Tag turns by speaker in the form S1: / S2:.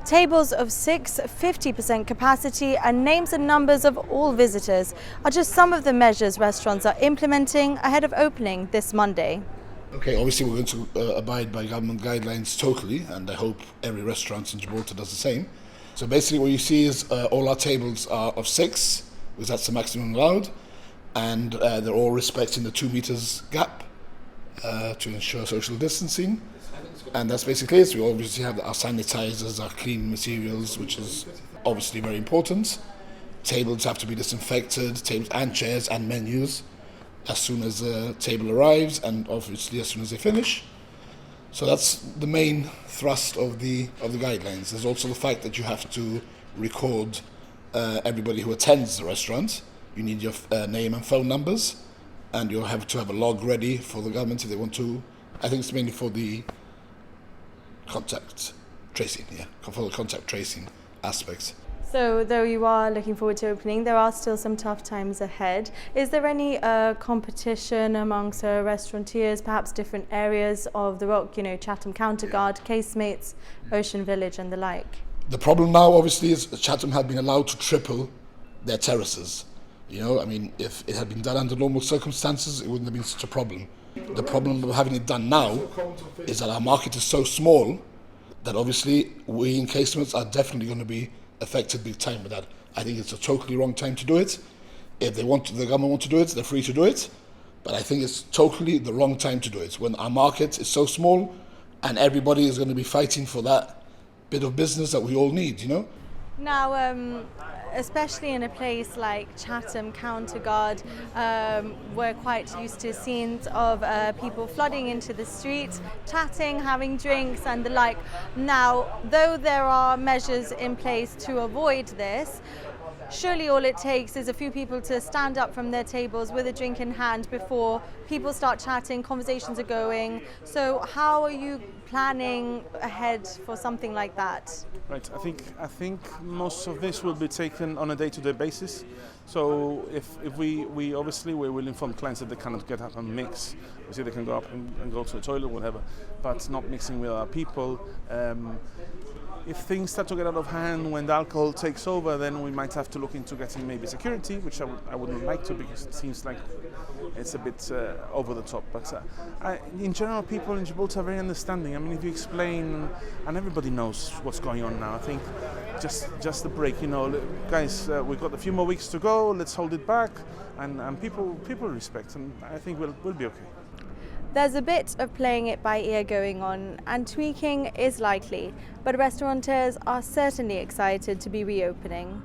S1: Tables of 6, 50% capacity, and names and numbers of all visitors are just some of the measures restaurants are implementing ahead of opening this Monday.
S2: Okay, obviously we're going to abide by government guidelines totally, and I hope every restaurant in Gibraltar does the same. So basically what you see is all our tables are of 6, because that's the maximum allowed, and they're all respecting the 2 meters gap to ensure social distancing. And that's basically it. We obviously have our sanitizers, our clean materials, which is obviously very important. Tables have to be disinfected, tables and chairs and menus, as soon as the table arrives and obviously as soon as they finish. So that's the main thrust of the guidelines. There's also the fact that you have to record everybody who attends the restaurant. You need your name and phone numbers, and you'll have to have a log ready for the government if they want to. I think it's mainly for the contact tracing, for the contact tracing aspects.
S1: So though you are looking forward to opening, there are still some tough times ahead. Is there any competition amongst restaurateurs, perhaps different areas of the Rock, Chatham Counterguard, Casemates, Ocean Village and the like?
S2: The problem now obviously is Chatham have been allowed to triple their terraces. If it had been done under normal circumstances, it wouldn't have been such a problem. The problem of having it done now is that our market is so small that obviously we in Casemates are definitely going to be affected big time with that. I think it's a totally wrong time to do it. If the government want to do it, they're free to do it. But I think it's totally the wrong time to do it when our market is so small and everybody is going to be fighting for that bit of business that we all need,
S1: Now, especially in a place like Chatham Counterguard, we're quite used to scenes of people flooding into the street, chatting, having drinks and the like. Now, though there are measures in place to avoid this, surely all it takes is a few people to stand up from their tables with a drink in hand before people start chatting, conversations are going. So how are you planning ahead for something like that?
S3: Right, I think most of this will be taken on a day-to-day basis. So if we will inform clients that they cannot get up and mix. We say they can go up and go to the toilet, whatever, but not mixing with other people. If things start to get out of hand when the alcohol takes over, then we might have to look into getting maybe security, which I wouldn't like to, because it seems like it's a bit over the top. But in general, people in Gibraltar are very understanding. If you explain, and everybody knows what's going on now. I think just the break, guys, we've got a few more weeks to go. Let's hold it back, and people respect, and I think we'll be okay.
S1: There's a bit of playing it by ear going on, and tweaking is likely, but restaurateurs are certainly excited to be reopening.